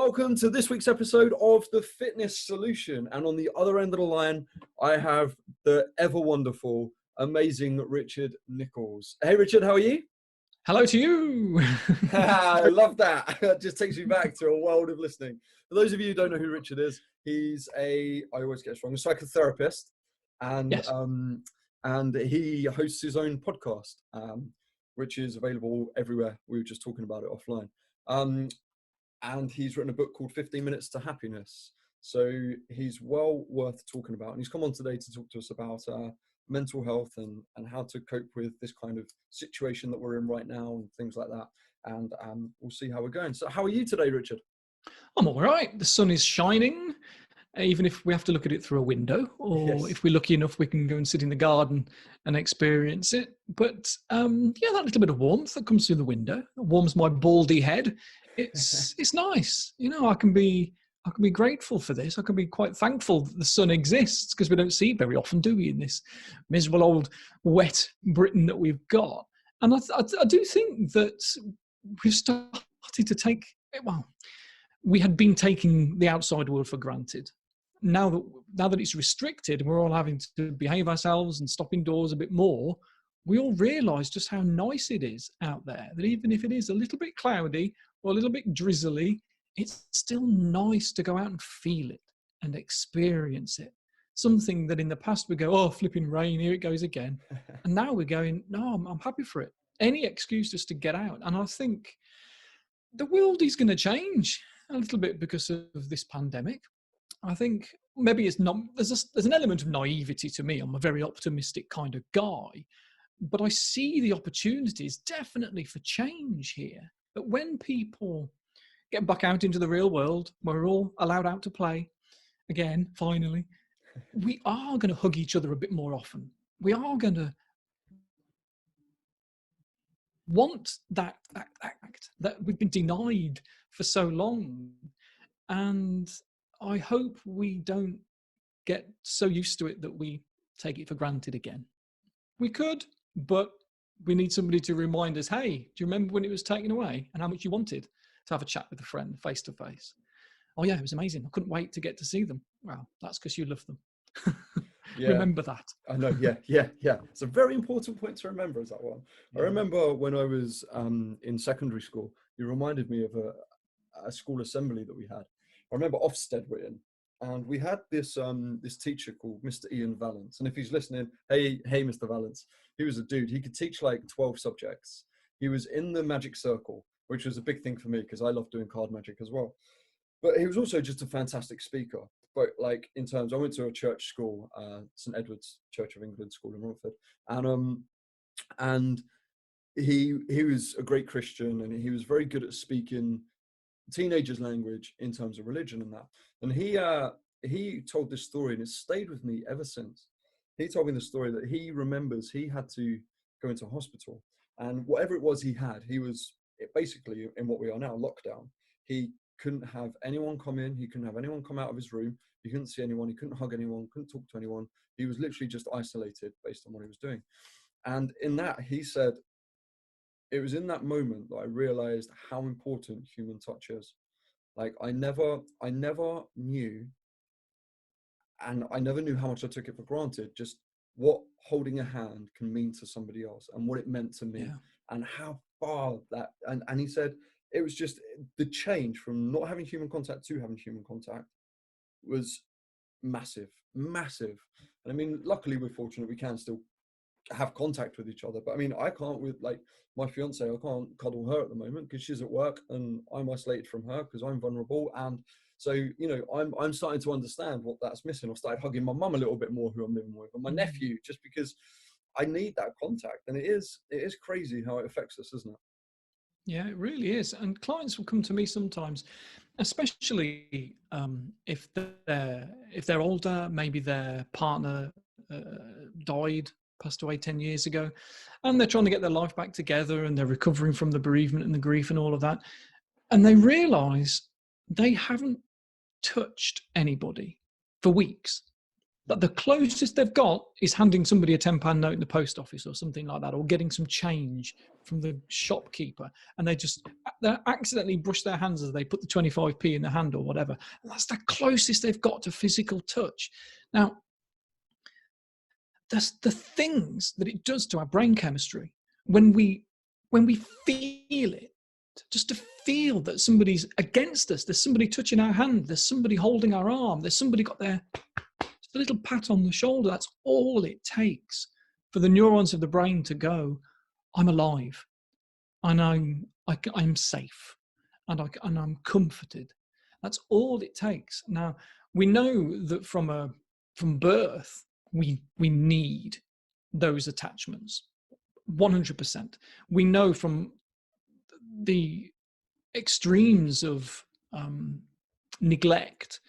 Welcome to this week's episode of The Fitness Solution. And on the other end of the line, I have the ever wonderful, amazing Richard Nicholls. Hey, Richard, how are you? Hello to you. I love that. That just takes me back to a world of listening. For those of you who don't know who Richard is, he's I always get it wrong, a psychotherapist. And, yes. And he hosts his own podcast, which is available everywhere. We were just talking about it offline. And he's written a book called 15 Minutes to Happiness. So he's well worth talking about. And he's come on today to talk to us about mental health and how to cope with this kind of situation that we're in right now and things like that. And we'll see how we're going. So how are you today, Richard? I'm all right. The sun is shining, even if we have to look at it through a window, or Yes. if we're lucky enough, we can go and sit in the garden and experience it. But that little bit of warmth that comes through the window, it warms my baldy head. It's nice. You know, I can be grateful for this. I can be quite thankful that the sun exists, because we don't see it very often, do we, in this miserable old wet Britain that we've got. And I do think that we've started to take, we had been taking the outside world for granted. Now that it's restricted and we're all having to behave ourselves and stop indoors a bit more, we all realise just how nice it is out there, that even if it is a little bit cloudy or a little bit drizzly, it's still nice to go out and feel it and experience it. Something that in the past we go, oh, flipping rain, here it goes again. And now we're going, no, I'm happy for it. Any excuse just to get out. And I think the world is going to change a little bit because of this pandemic. I think maybe it's not, there's an element of naivety to me. I'm a very optimistic kind of guy, but I see the opportunities definitely for change here. But when people get back out into the real world, where we're all allowed out to play again, finally, we are going to hug each other a bit more often. We are going to want that act that we've been denied for so long. And I hope we don't get so used to it that we take it for granted again. We could, but we need somebody to remind us, hey, do you remember when it was taken away and how much you wanted to have a chat with a friend face to face? Oh yeah, it was amazing. I couldn't wait to get to see them. Well, that's because you love them. Yeah. Remember that. I know. Yeah. It's a very important point to remember, is that one. Yeah. I remember when I was in secondary school, you reminded me of a school assembly that we had. I remember Ofsted we're in, and we had this teacher called Mr. Ian Valence. And if he's listening, hey, Mr. Valence, he was a dude. He could teach like 12 subjects. He was in the magic circle, which was a big thing for me because I love doing card magic as well. But he was also just a fantastic speaker. But like in terms, I went to a church school, St. Edward's Church of England School in Romford, and he was a great Christian, and he was very good at speaking teenagers' language in terms of religion and that. And he told this story, and it's stayed with me ever since. He told me the story that he remembers he had to go into hospital, and whatever it was he had, he was basically in what we are now, lockdown. He couldn't have anyone come in. He couldn't have anyone come out of his room. He couldn't see anyone. He couldn't hug anyone. Couldn't talk to anyone. He was literally just isolated based on what he was doing. And in that, he said, it was in that moment that I realized how important human touch is. Like I never knew, and I never knew how much I took it for granted, just what holding a hand can mean to somebody else and what it meant to me, and how far that, and he said, it was just the change from not having human contact to having human contact was massive. And I mean, luckily we're fortunate we can still have contact with each other. But I mean, I can't with like my fiance, I can't cuddle her at the moment because she's at work and I'm isolated from her because I'm vulnerable. And so, you know, I'm starting to understand what that's missing. I've started hugging my mum a little bit more, who I'm living with, and my nephew, just because I need that contact. And it is crazy how it affects us, isn't it? Yeah, it really is. And clients will come to me sometimes, especially if they're older, maybe their partner passed away 10 years ago, and they're trying to get their life back together and they're recovering from the bereavement and the grief and all of that. And they realize they haven't touched anybody for weeks. But the closest they've got is handing somebody a £10 note in the post office or something like that, or getting some change from the shopkeeper, and they accidentally brush their hands as they put the 25p in the hand or whatever. And that's the closest they've got to physical touch. Now, that's the things that it does to our brain chemistry when we feel it. Just to feel that somebody's against us, there's somebody touching our hand, there's somebody holding our arm, there's somebody got their a little pat on the shoulder. That's all it takes for the neurons of the brain to go, I'm alive, and I'm safe, and I'm comforted. That's all it takes. Now, we know that from birth, we need those attachments, 100%. We know from the extremes of neglect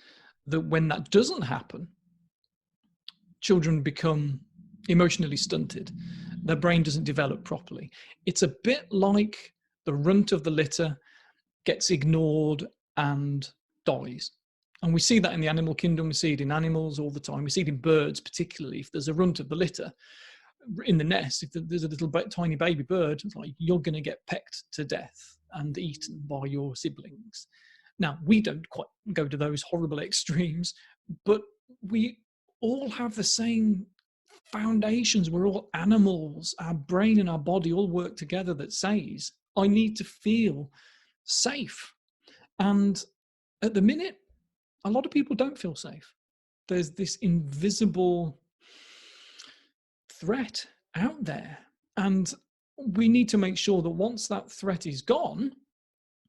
that when that doesn't happen, children become emotionally stunted. Their brain doesn't develop properly. It's a bit like the runt of the litter gets ignored and dies. And we see that in the animal kingdom. We see it in animals all the time. We see it in birds, particularly. If there's a runt of the litter in the nest, if there's a little tiny baby bird, it's like you're going to get pecked to death and eaten by your siblings. Now, we don't quite go to those horrible extremes, but we all have the same foundations. We're all animals. Our brain and our body all work together that says, I need to feel safe. And at the minute, a lot of people don't feel safe. There's this invisible threat out there. And we need to make sure that once that threat is gone,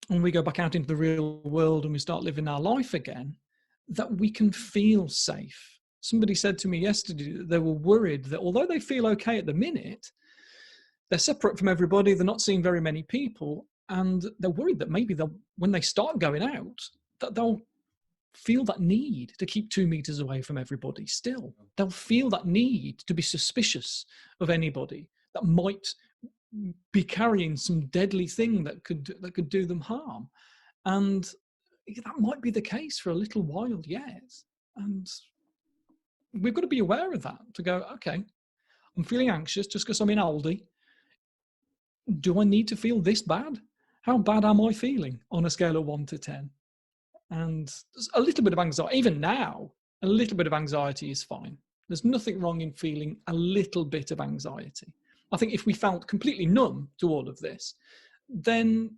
and we go back out into the real world and we start living our life again, that we can feel safe. Somebody said to me yesterday that they were worried that although they feel okay at the minute, they're separate from everybody, they're not seeing very many people, and they're worried that maybe when they start going out, that they'll feel that need to keep 2 meters away from everybody still. They'll feel that need to be suspicious of anybody that might be carrying some deadly thing that could do them harm. And that might be the case for a little while yet. And we've got to be aware of that, to go, okay, I'm feeling anxious just because I'm in Aldi. Do I need to feel this bad? How bad am I feeling on a scale of 1 to 10? And a little bit of anxiety, even now, a little bit of anxiety is fine. There's nothing wrong in feeling a little bit of anxiety. I think if we felt completely numb to all of this, then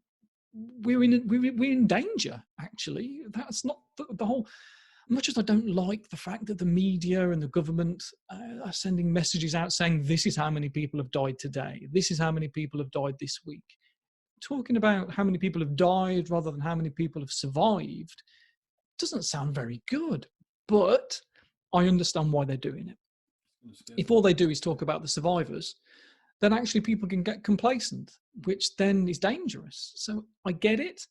we're in danger, actually. That's not the whole... Much as I don't like the fact that the media and the government are sending messages out saying this is how many people have died today, this is how many people have died this week, talking about how many people have died rather than how many people have survived doesn't sound very good. But I understand why they're doing it. If all they do is talk about the survivors, then actually people can get complacent, which then is dangerous. So I get it.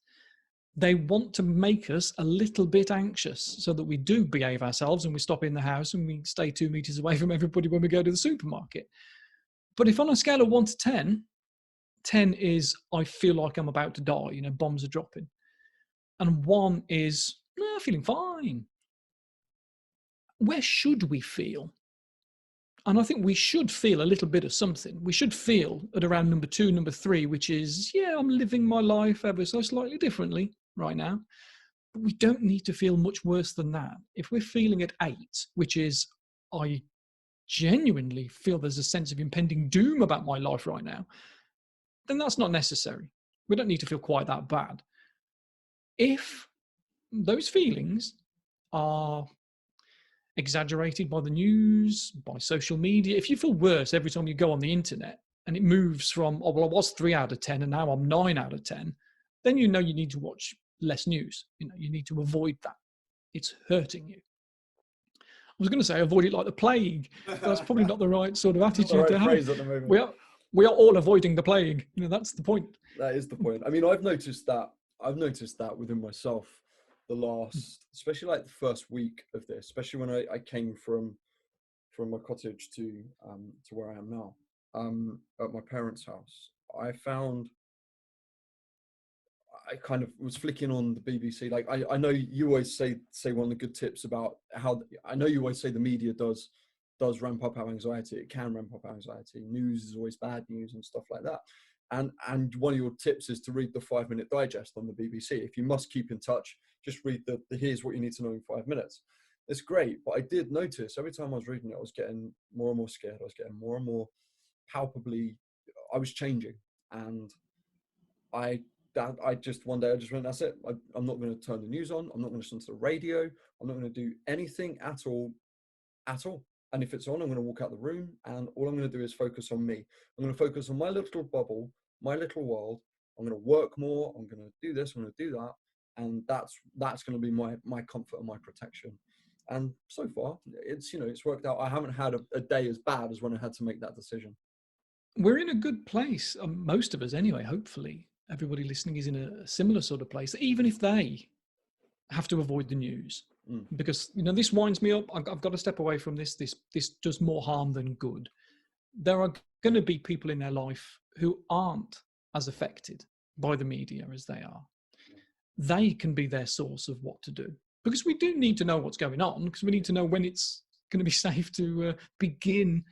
They want to make us a little bit anxious so that we do behave ourselves and we stop in the house and we stay 2 meters away from everybody when we go to the supermarket. But if on a scale of 1 to 10, 10 is I feel like I'm about to die, bombs are dropping. And 1 is feeling fine. Where should we feel? And I think we should feel a little bit of something. We should feel at around number 2, number 3, which is, I'm living my life ever so slightly differently right now. But we don't need to feel much worse than that. If we're feeling at 8, which is, I genuinely feel there's a sense of impending doom about my life right now, then that's not necessary. We don't need to feel quite that bad. If those feelings are exaggerated by the news, by social media, if you feel worse every time you go on the internet and it moves from, I was 3 out of 10 and now I'm 9 out of 10, then you need to watch less news. You need to avoid that. It's hurting you. I was going to say avoid it like the plague. That's probably not the right sort of attitude to have. Phrase at the moment. We are all avoiding the plague. That's the point. That is the point. I mean, I've noticed that within myself the last, especially like the first week of this, especially when I came from my cottage to where I am now, at my parents' house. I found I kind of was flicking on the BBC. Like I know you always say one of the good tips about how, I know you always say the media does ramp up our anxiety. It can ramp up our anxiety. News is always bad news and stuff like that. And one of your tips is to read the 5-minute digest on the BBC. If you must keep in touch, just read the here's what you need to know in 5 minutes. It's great, but I did notice every time I was reading it, I was getting more and more scared. I was getting more and more palpably, I was changing. And I just one day I just went, that's it. I'm not going to turn the news on. I'm not going to listen to the radio. I'm not going to do anything at all. And if it's on, I'm going to walk out the room, and all I'm going to do is focus on me. I'm going to focus on my little bubble, my little world. I'm going to work more. I'm going to do this. I'm going to do that. And that's going to be my comfort and my protection. And so far, it's worked out. I haven't had a day as bad as when I had to make that decision. We're in a good place, most of us anyway, hopefully. Everybody listening is in a similar sort of place, even if they have to avoid the news. Because, this winds me up. I've got to step away from this. This does more harm than good. There are going to be people in their life who aren't as affected by the media as they are. They can be their source of what to do. Because we do need to know what's going on, because we need to know when it's going to be safe to begin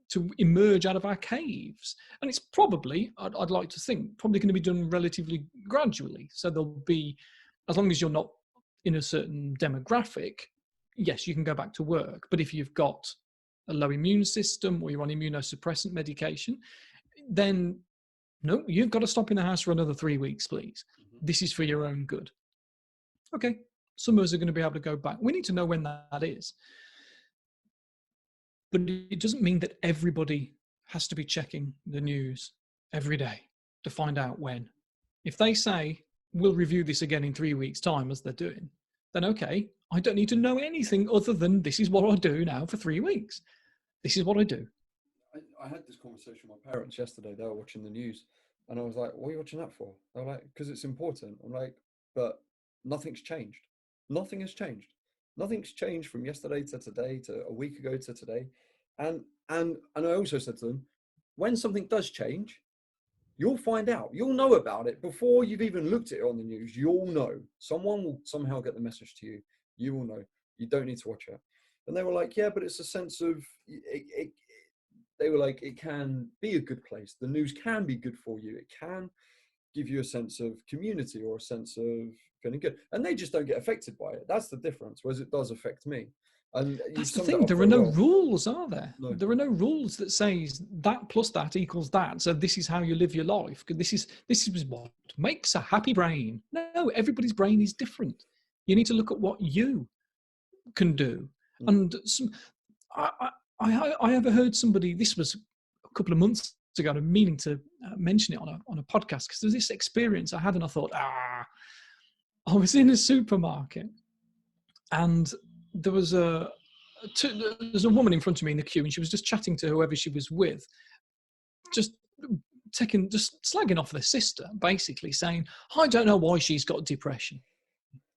to emerge out of our caves. And it's probably, I'd like to think, probably going to be done relatively gradually. So there'll be, as long as you're not in a certain demographic, yes, you can go back to work. But if you've got a low immune system or you're on immunosuppressant medication, then no, you've got to stop in the house for another 3 weeks, please. This is for your own good. Okay, some of us are going to be able to go back. We need to know when that is. But it doesn't mean that everybody has to be checking the news every day to find out when. If they say, we'll review this again in 3 weeks' time, as they're doing, then okay, I don't need to know anything other than this is what I do now for 3 weeks. This is what I do. I had this conversation with my parents yesterday. They were watching the news, and I was like, what are you watching that for? They were like, because it's important. I'm like, but nothing's changed. Nothing has changed. Nothing's changed from yesterday to today to a week ago to today. And I also said to them, when something does change, you'll find out. You'll know about it before you've even looked at it on the news. You'll know. Someone will somehow get the message to you. You will know. You don't need to watch it. And they were like, yeah, but it's a sense of, they were like, it can be a good place. The news can be good for you. It can give you a sense of community or a sense of feeling good. And they just don't get affected by it. That's the difference, whereas it does affect me. And that's the thing. There are no rules, are there? No. There are no rules that says that plus that equals that. So this is how you live your life. This is what makes a happy brain. No, everybody's brain is different. You need to look at what you can do. And I ever heard somebody. This was a couple of months ago. I'm meaning to mention it on a podcast because there's this experience I had, and I thought, I was in a supermarket and there was a woman in front of me in the queue, and she was just chatting to whoever she was with, just slagging off their sister, basically saying, I don't know why she's got depression.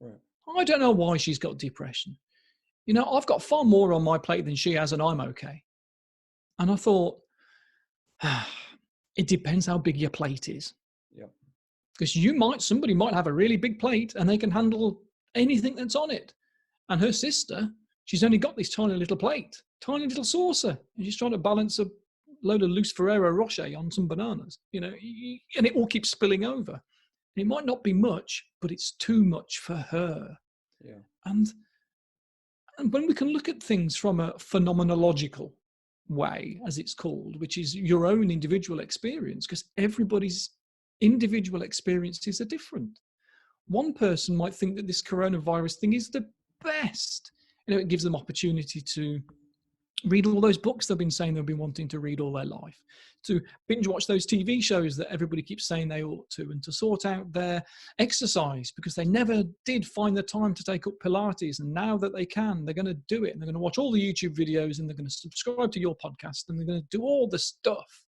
Right. I don't know why she's got depression. I've got far more on my plate than she has, and I'm okay. And I thought, it depends how big your plate is. Yeah. Because somebody might have a really big plate and they can handle anything that's on it. And her sister, she's only got this tiny little plate, tiny little saucer, and she's trying to balance a load of loose Ferrero Rocher on some bananas, and it all keeps spilling over. And it might not be much, but it's too much for her. Yeah. And when we can look at things from a phenomenological way, as it's called, which is your own individual experience, because everybody's individual experiences are different. One person might think that this coronavirus thing is the best. It gives them opportunity to read all those books they've been saying they've been wanting to read all their life, to binge watch those TV shows that everybody keeps saying they ought to, and to sort out their exercise because they never did find the time to take up Pilates. And now that they can, they're going to do it, and they're going to watch all the YouTube videos, and they're going to subscribe to your podcast, and they're going to do all the stuff.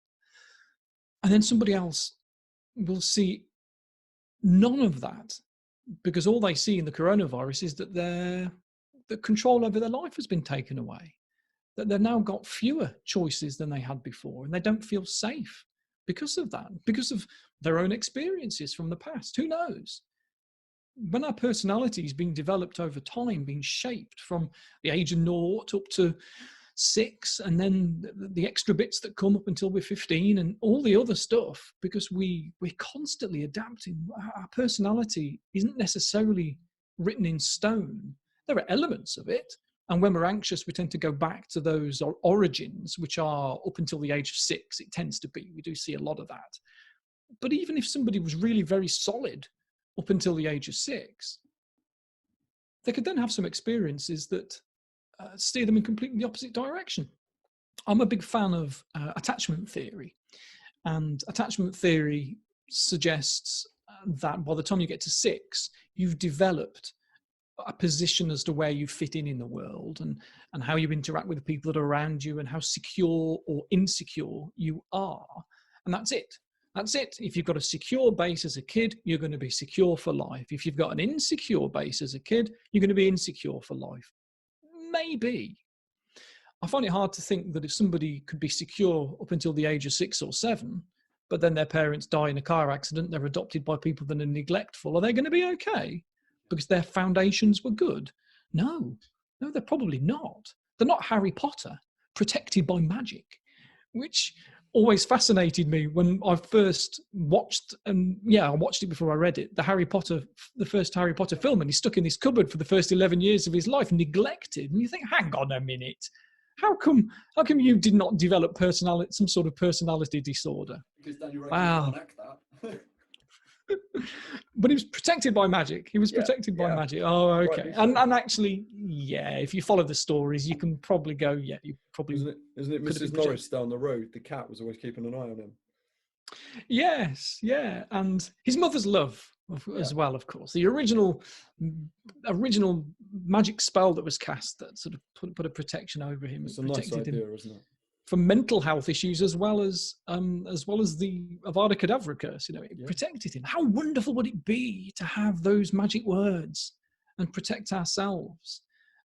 And then somebody else will see none of that, because all they see in the coronavirus is that the control over their life has been taken away, that they've now got fewer choices than they had before, and they don't feel safe because of that, because of their own experiences from the past. Who knows? When our personality is being developed over time, being shaped from the age of 0 up to 6, and then the extra bits that come up until we're 15 and all the other stuff, because we're constantly adapting. Our personality isn't necessarily written in stone. There are elements of it. And when we're anxious, we tend to go back to those origins, which are up until the age of 6. It tends to be. We do see a lot of that. But even if somebody was really very solid up until the age of 6, they could then have some experiences that steer them in completely the opposite direction. I'm a big fan of attachment theory. And attachment theory suggests that by the time you get to 6, you've developed a position as to where you fit in the world, and how you interact with the people that are around you, and how secure or insecure you are. And that's it. That's it. If you've got a secure base as a kid, you're going to be secure for life. If you've got an insecure base as a kid, you're going to be insecure for life. Maybe. I find it hard to think that if somebody could be secure up until the age of 6 or 7, but then their parents die in a car accident, they're adopted by people that are neglectful, are they going to be okay? Because their foundations were good? No, they're probably not. They're not Harry Potter, protected by magic, which always fascinated me when I first watched, and I watched it before I read it, the first Harry Potter film, and he's stuck in this cupboard for the first 11 years of his life, neglected. And you think, hang on a minute, how come you did not develop some sort of personality disorder? Because then you wow. act that. But he was protected by magic. He was protected by magic. Oh, okay. Right, and actually, if you follow the stories, you can probably go, you probably... Isn't it Mrs. Norris down the road? The cat was always keeping an eye on him. Yes, and his mother's love as well, of course. The original magic spell that was cast that sort of put a protection over him. It's a nice idea, isn't it? From mental health issues, as well as the Avada Kedavra curse. It protected him. How wonderful would it be to have those magic words and protect ourselves,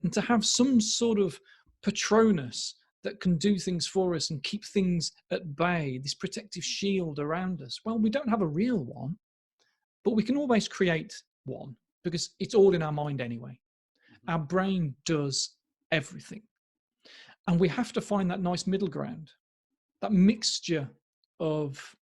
and to have some sort of Patronus that can do things for us and keep things at bay, this protective shield around us? Well, we don't have a real one, but we can always create one, because it's all in our mind anyway. Our brain does everything. And we have to find that nice middle ground, that mixture of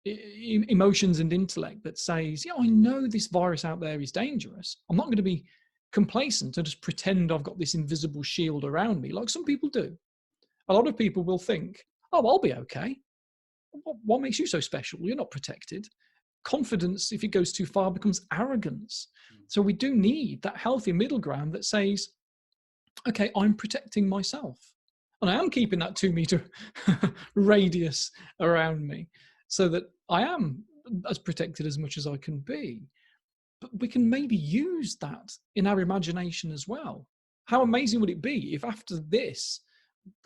emotions and intellect that says, I know this virus out there is dangerous. I'm not going to be complacent and just pretend I've got this invisible shield around me, like some people do. A lot of people will think, I'll be okay. What makes you so special? You're not protected. Confidence, if it goes too far, becomes arrogance. So we do need that healthy middle ground that says, okay, I'm protecting myself. And I am keeping that 2 meter radius around me so that I am as protected as much as I can be. But we can maybe use that in our imagination as well. How amazing would it be if after this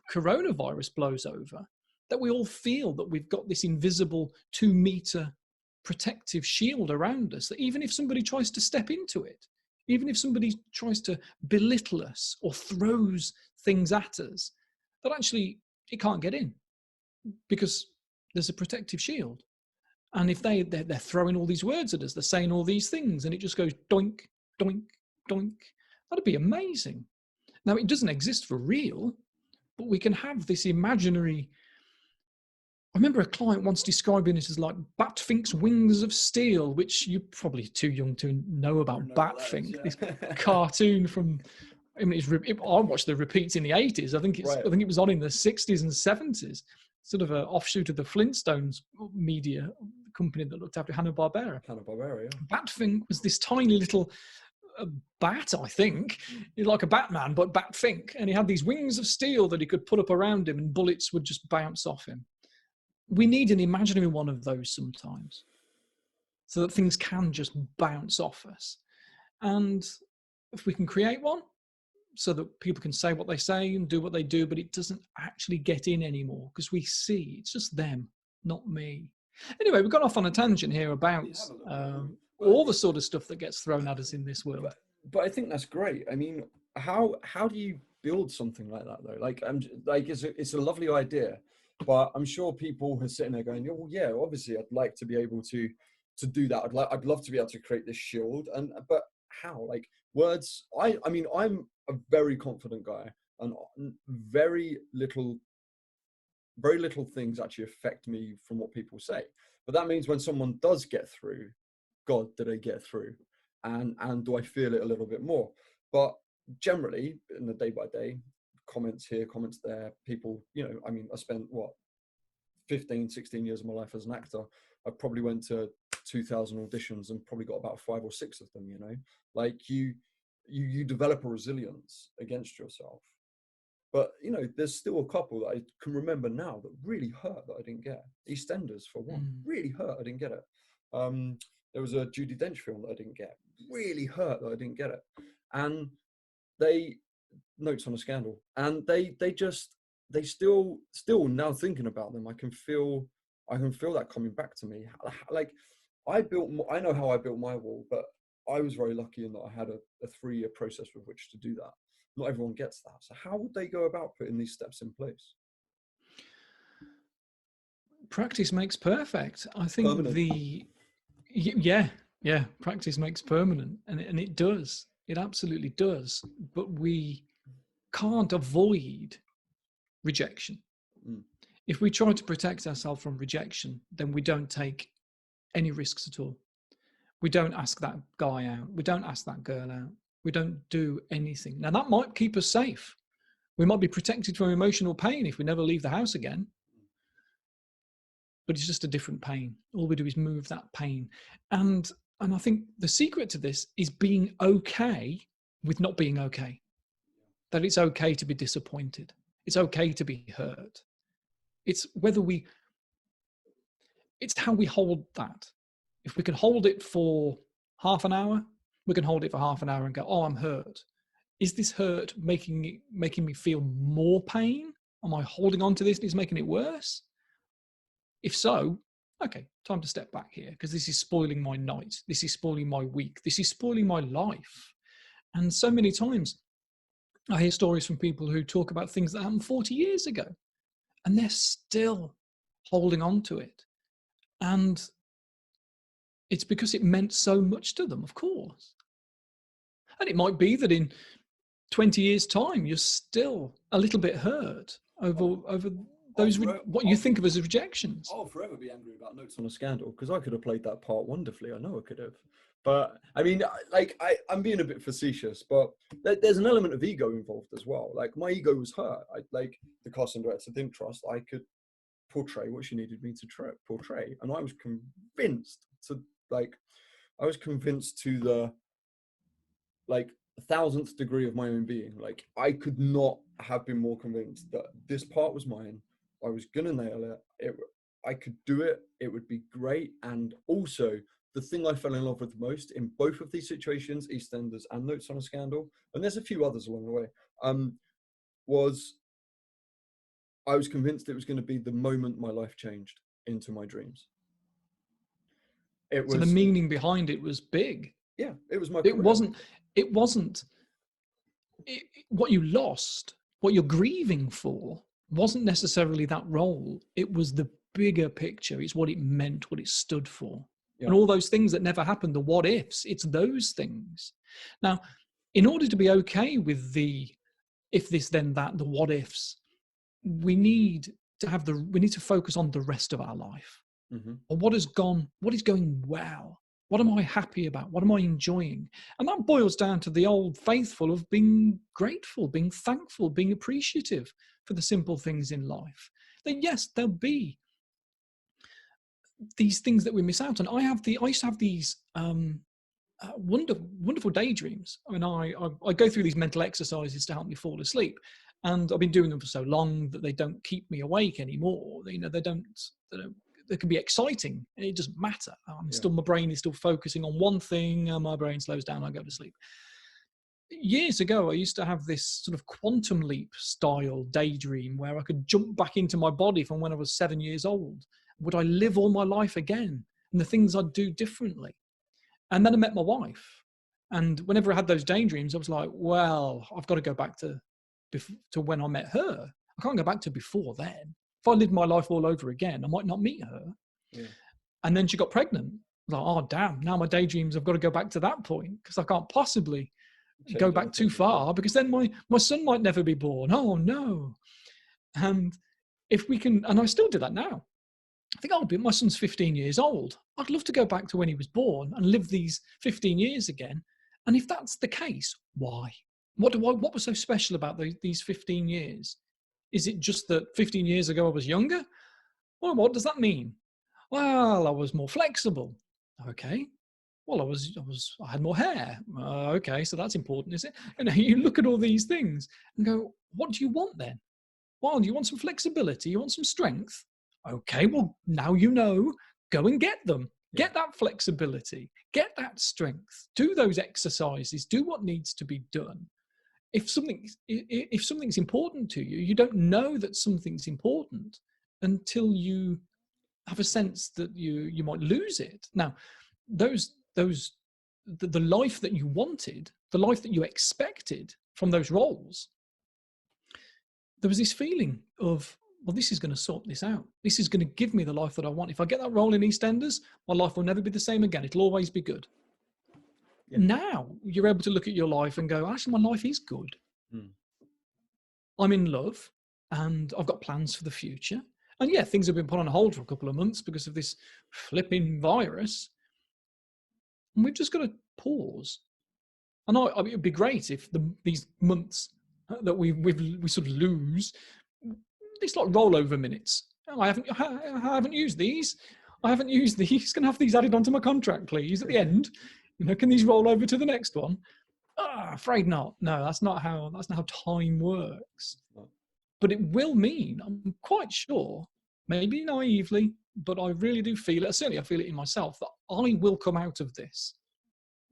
coronavirus blows over, that we all feel that we've got this invisible 2 meter protective shield around us, that even if somebody tries to step into it, even if somebody tries to belittle us or throws things at us, that actually it can't get in because there's a protective shield. And if they're throwing all these words at us, they're saying all these things, and it just goes doink, doink, doink, that'd be amazing. Now, it doesn't exist for real, but we can have this imaginary... I remember a client once describing it as like Batfink's wings of steel, which you're probably too young to know about Batfink, this cartoon from... I watched the repeats in the 80s. I think it was on in the 60s and 70s, sort of an offshoot of the Flintstones media company that looked after Hanna-Barbera. Batfink was this tiny little bat, I think, like a Batman, but Batfink. And he had these wings of steel that he could put up around him and bullets would just bounce off him. We need an imaginary one of those sometimes so that things can just bounce off us. And if we can create one, so that people can say what they say and do what they do, but it doesn't actually get in anymore because we see it's just them, not me. Anyway, we've gone off on a tangent here about all the sort of stuff that gets thrown at us in this world. But I think that's great. I mean, how do you build something like that though? Like, it's a lovely idea, But I'm sure people are sitting there going, "Oh, well, yeah, obviously, I'd like to be able to do that. I'd love to be able to create this shield." And but how? Like words. I mean, I'm a very confident guy, and very little things actually affect me from what people say. But that means when someone does get through, God, do they get through? And do I feel it a little bit more? But generally, in the day by day, comments here, comments there, people, I mean, I spent 15, 16 years of my life as an actor. I probably went to 2,000 auditions and probably got about 5 or 6 of them, like you develop a resilience against yourself. But, there's still a couple that I can remember now that really hurt that I didn't get. EastEnders, for one, really hurt I didn't get it. There was a Judi Dench film that I didn't get. Really hurt that I didn't get it. And Notes on a Scandal. And they still now thinking about them, I can feel that coming back to me. Like I know how I built my wall, but I was very lucky in that I had a 3-year process with which to do that. Not everyone gets that. So how would they go about putting these steps in place? Practice makes perfect. I think Permanent. Practice makes permanent, and it does. It absolutely does. But we can't avoid rejection. If we try to protect ourselves from rejection, then we don't take any risks at all. We don't ask that guy out. We don't ask that girl out. We don't do anything. Now, that might keep us safe. We might be protected from emotional pain if we never leave the house again. But it's just a different pain. All we do is move that pain. And I think the secret to this is being okay with not being okay. That it's okay to be disappointed. It's okay to be hurt. It's how we hold that. If we can hold it for half an hour, we can hold it for half an hour and go, oh, I'm hurt. Is this hurt making me feel more pain? Am I holding on to this and it's making it worse? If so, okay, time to step back here, because this is spoiling my night. This is spoiling my week. This is spoiling my life. And so many times I hear stories from people who talk about things that happened 40 years ago, and they're still holding on to it. And it's because it meant so much to them, of course. And it might be that in 20 years' time, you're still a little bit hurt over those what you think of as rejections. I'll forever be angry about Notes on a Scandal, because I could have played that part wonderfully. I know I could have. But I mean, I'm being a bit facetious, but there's an element of ego involved as well. Like my ego was hurt. Like the casting director didn't trust I could portray what she needed me to portray, and I was convinced to the 1,000th degree of my own being. Like I could not have been more convinced that this part was mine. I was gonna nail it. I could do it. It would be great. And also, the thing I fell in love with the most in both of these situations, EastEnders and Notes on a Scandal, and there's a few others along the way, was I was convinced it was going to be the moment my life changed into my dreams. So the meaning behind it was big. Yeah, it was my. It wasn't. What you lost, what you're grieving for, wasn't necessarily that role. It was the bigger picture. It's what it meant, what it stood for. Yeah. And all those things that never happened, the what ifs, it's those things. Now, in order to be okay with the if this, then that, the what ifs, we need to focus on the rest of our life. Mm-hmm. Or what is going well? What am I happy about? What am I enjoying? And that boils down to the old faithful of being grateful, being thankful, being appreciative for the simple things in life. Then yes, there'll be these things that we miss out on. I used to have these wonderful daydreams. I mean, I go through these mental exercises to help me fall asleep, and I've been doing them for so long that they don't keep me awake anymore. They can be exciting. It doesn't matter. My brain is still focusing on one thing. My brain slows down. I go to sleep. Years ago, I used to have this sort of quantum leap style daydream where I could jump back into my body from when I was 7 years old. Would I live all my life again? And the things I'd do differently. And then I met my wife. And whenever I had those daydreams, I was like, well, I've got to go back to when I met her. I can't go back to before then. if I lived my life all over again, I might not meet her. Yeah. And then she got pregnant. Like, oh, damn, now my daydreams, I've got to go back to that point because I can't possibly go back too far because then my son might never be born. Oh, no. And if we can, and I still do that now. I think, my son's 15 years old. I'd love to go back to when he was born and live these 15 years again. And if that's the case, why? What was so special about these 15 years? Is it just that 15 years ago I was younger? Well, what does that mean? Well, I was more flexible. Okay. Well, I had more hair. Okay, so that's important, is it? You look at all these things and go, what do you want then? Well, do you want some flexibility? You want some strength? Okay, well, now you know, go and get them. Get that flexibility, get that strength, do those exercises, do what needs to be done. If something's important to you, you don't know that something's important until you have a sense that you might lose it. Now, the life that you wanted, the life that you expected from those roles, there was this feeling of, well, this is going to sort this out. This is going to give me the life that I want. If I get that role in EastEnders, my life will never be the same again. It'll always be good. Yeah. Now you're able to look at your life and go, actually, my life is good. I'm in love and I've got plans for the future. And yeah, things have been put on hold for a couple of months because of this flipping virus. And we've just got to pause. And it'd be great if these months that we sort of lose, it's like rollover minutes. Oh, I haven't used these. I haven't used these. Can I have these added onto my contract, please, at the end? Can these roll over to the next one? Afraid not. No, that's not how time works. But it will mean, I'm quite sure, maybe naively, but I really do feel it. Certainly I feel it in myself that I will come out of this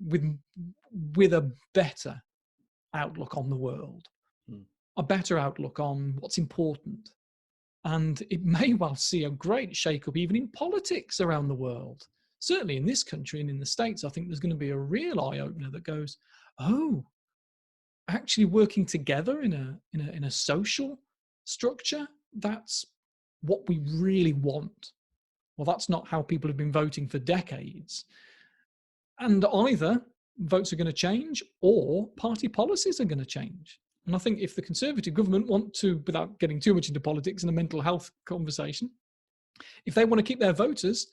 with a better outlook on the world, a better outlook on what's important. And it may well see a great shake-up even in politics around the world. Certainly in this country and in the States, I think there's going to be a real eye-opener that goes, oh, actually working together in a social structure, that's what we really want. Well, that's not how people have been voting for decades. And either votes are going to change or party policies are going to change. And I think if the Conservative government want to, without getting too much into politics and a mental health conversation, if they want to keep their voters,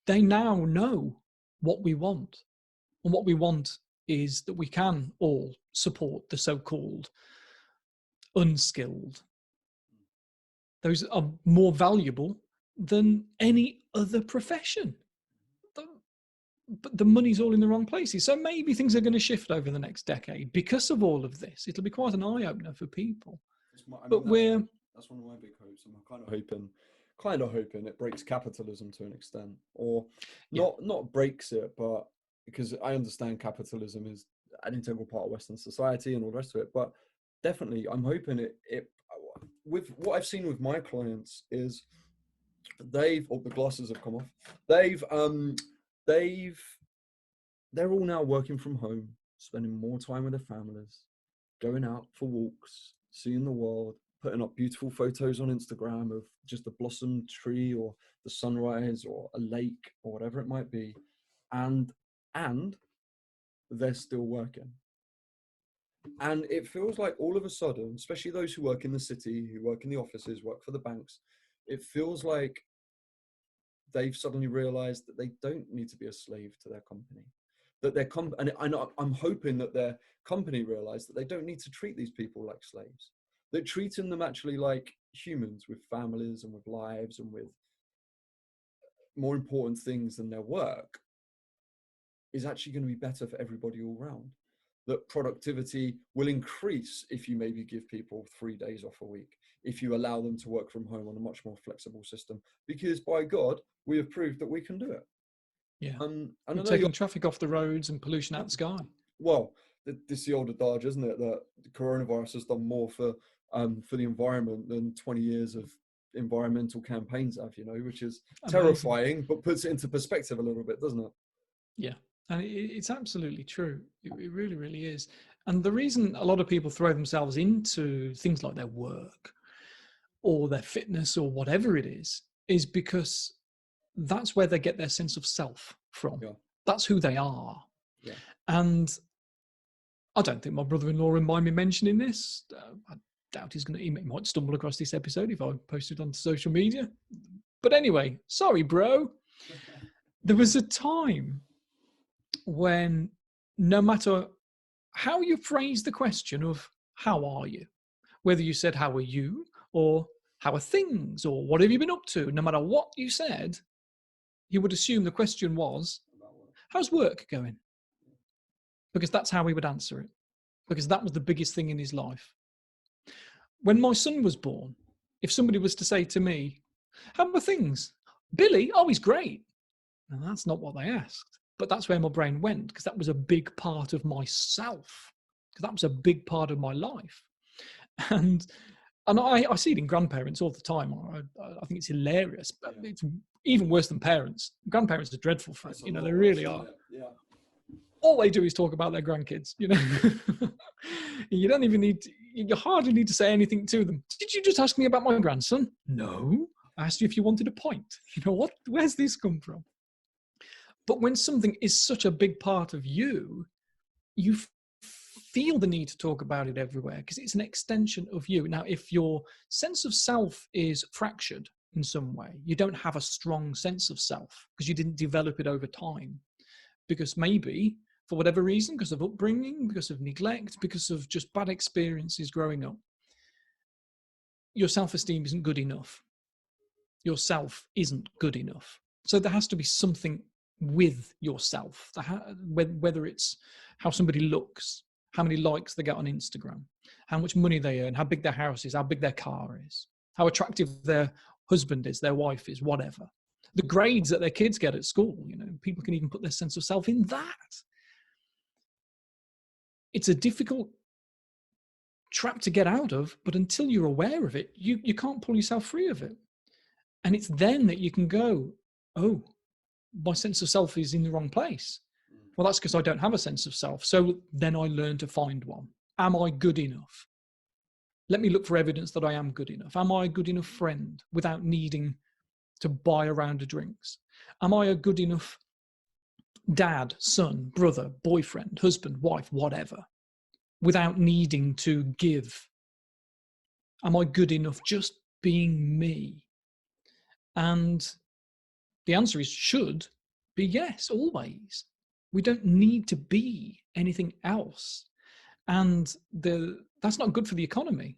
they now know what we want. And what we want is that we can all support the so-called unskilled. Those are more valuable than any other profession. But the money's all in the wrong places. So maybe things are going to shift over the next decade because of all of this. It'll be quite an eye-opener for people. That's one of my big hopes. I'm kind of hoping it breaks capitalism to an extent, or not breaks it, but because I understand capitalism is an integral part of Western society and all the rest of it. But definitely, I'm hoping it with what I've seen with my clients is the glasses have come off. They're all now working from home, spending more time with their families, going out for walks, seeing the world, putting up beautiful photos on Instagram of just a blossom tree or the sunrise or a lake or whatever it might be. And they're still working. And it feels like all of a sudden, especially those who work in the city, who work in the offices, work for the banks, it feels like they've suddenly realized that they don't need to be a slave to their company. That I'm hoping that their company realize that they don't need to treat these people like slaves. That treating them actually like humans with families and with lives and with more important things than their work is actually going to be better for everybody all round. That productivity will increase if you maybe give people 3 days off a week, if you allow them to work from home on a much more flexible system, because by God, we have proved that we can do it. Yeah, we're taking traffic off the roads and pollution out the sky. Well, this is the old adage, isn't it, that the coronavirus has done more for the environment than 20 years of environmental campaigns have, which is amazing. Terrifying, but puts it into perspective a little bit, doesn't it? Yeah, and it's absolutely true. It really, really is. And the reason a lot of people throw themselves into things like their work or their fitness or whatever it is because that's where they get their sense of self from. Yeah. That's who they are. Yeah. And I don't think my brother-in-law will mind me mentioning this. I doubt he might stumble across this episode if I post it on social media. But anyway, sorry, bro. There was a time when no matter how you phrase the question of how are you, whether you said how are you or how are things or what have you been up to, no matter what you said, you would assume the question was, how's work going? Because that's how he would answer it, because that was the biggest thing in his life. When my son was born, if somebody was to say to me, how are things? Billy, oh, he's great. And that's not what they asked. But that's where my brain went, because that was a big part of myself, because that was a big part of my life. And I see it in grandparents all the time. I think it's hilarious, but it's even worse than parents. Grandparents are dreadful for it. You know, they really are. Yeah. All they do is talk about their grandkids, you know. You don't even you hardly need to say anything to them. Did you just ask me about my grandson? No. I asked you if you wanted a point. You know what? Where's this come from? But when something is such a big part of you, you feel the need to talk about it everywhere because it's an extension of you. Now, if your sense of self is fractured in some way, you don't have a strong sense of self because you didn't develop it over time. Because maybe, for whatever reason, because of upbringing, because of neglect, because of just bad experiences growing up, your self-esteem isn't good enough. Your self isn't good enough. So there has to be something with yourself, whether it's how somebody looks, how many likes they get on Instagram, how much money they earn, how big their house is, how big their car is, how attractive their husband is, their wife is, whatever. The grades that their kids get at school, you know, people can even put their sense of self in that. It's a difficult trap to get out of, but until you're aware of it, you can't pull yourself free of it. And it's then that you can go, oh, my sense of self is in the wrong place. Well, that's because I don't have a sense of self. So then I learn to find one. Am I good enough? Let me look for evidence that I am good enough. Am I a good enough friend without needing to buy a round of drinks? Am I a good enough dad, son, brother, boyfriend, husband, wife, whatever, without needing to give? Am I good enough just being me? And the answer is should be yes, always. We don't need to be anything else. And that's not good for the economy,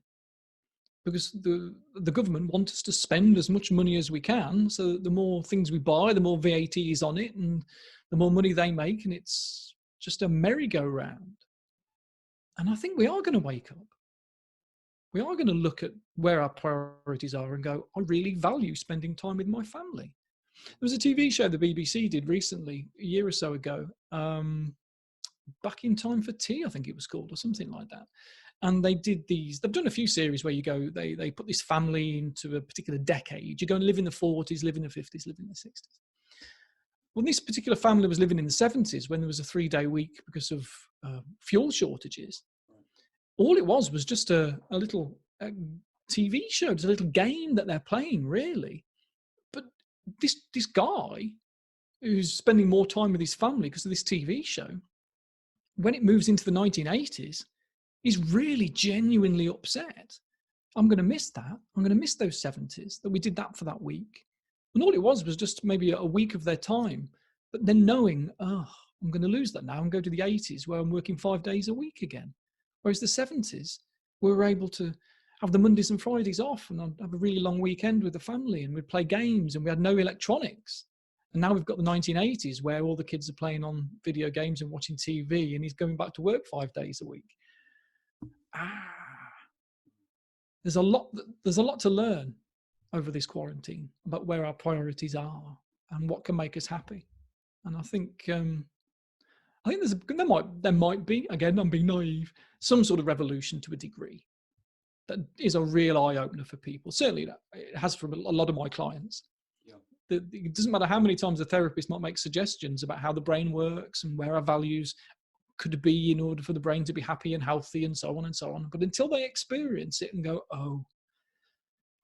because the government wants us to spend as much money as we can. So the more things we buy, the more VAT is on it, and the more money they make, and it's just a merry-go-round. And I think we are going to wake up. We are going to look at where our priorities are and go, I really value spending time with my family. There was a TV show the BBC did recently, a year or so ago, Back in Time for Tea, I think it was called, or something like that. And they've done a few series where you go, they put this family into a particular decade. You go and live in the 40s, live in the 50s, live in the 60s. Well, this particular family was living in the 70s when there was a 3-day week because of fuel shortages. All it was just a little TV show, just a little game that they're playing, really. But this guy who's spending more time with his family because of this TV show, when it moves into the 1980s, he's really genuinely upset. I'm going to miss that. I'm going to miss those 70s, that we did that for that week. And all it was just maybe a week of their time. But then knowing, oh, I'm going to lose that now and go to the 80s where I'm working 5 days a week again. Whereas the 70s, we were able to have the Mondays and Fridays off and I'd have a really long weekend with the family and we'd play games and we had no electronics. And now we've got the 1980s where all the kids are playing on video games and watching TV and he's going back to work 5 days a week. There's a lot to learn over this quarantine about where our priorities are and what can make us happy. And I think there might be, again, I'm being naive, some sort of revolution to a degree that is a real eye-opener for people. Certainly it has for a lot of my clients. Yeah. It doesn't matter how many times a therapist might make suggestions about how the brain works and where our values could be in order for the brain to be happy and healthy and so on and so on. But until they experience it and go, oh,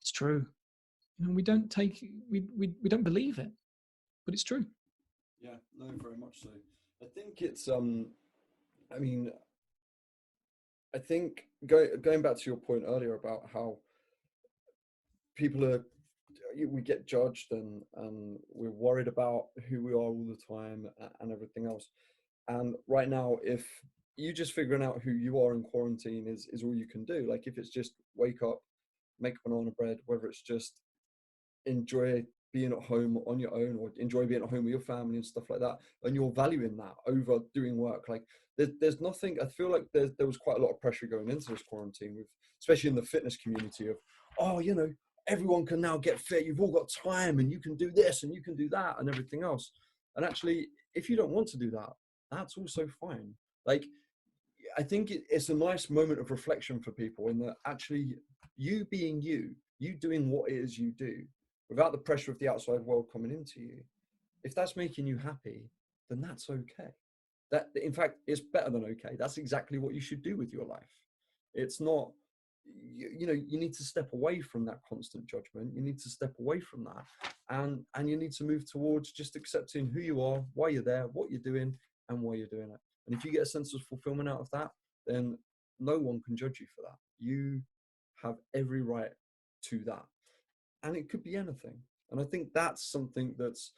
it's true. We don't believe it, but it's true. Yeah, no, very much so. I think it's I mean, I think going back to your point earlier about how we get judged and we're worried about who we are all the time and everything else. And right now, if you just figuring out who you are in quarantine is all you can do. Like if it's just wake up, make banana bread, whether it's just enjoy being at home on your own or enjoy being at home with your family and stuff like that, and you're valuing that over doing work. Like there's nothing, I feel like there was quite a lot of pressure going into this quarantine, with especially in the fitness community, of everyone can now get fit, you've all got time and you can do this and you can do that and everything else. And actually, if you don't want to do that, that's also fine. Like I think it's a nice moment of reflection for people, in that actually you being you doing what it is you do without the pressure of the outside world coming into you, if that's making you happy, then that's okay. That, in fact, it's better than okay. That's exactly what you should do with your life. It's not, you need to step away from that constant judgment. You need to step away from that, and you need to move towards just accepting who you are, why you're there, what you're doing, and why you're doing it. And if you get a sense of fulfillment out of that, then no one can judge you for that. You have every right to that. And it could be anything. And I think that's something that's,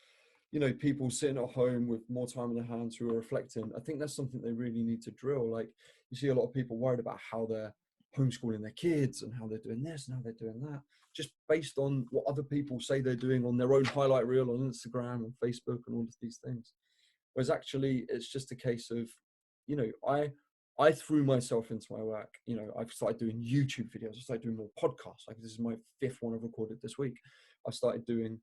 people sitting at home with more time in their hands who are reflecting, I think that's something they really need to drill. Like you see a lot of people worried about how they're homeschooling their kids and how they're doing this and how they're doing that, just based on what other people say they're doing on their own highlight reel on Instagram and Facebook and all of these things. Whereas actually it's just a case of, I threw myself into my work. I've started doing YouTube videos. I started doing more podcasts. Like this is my 5th one I've recorded this week. I started doing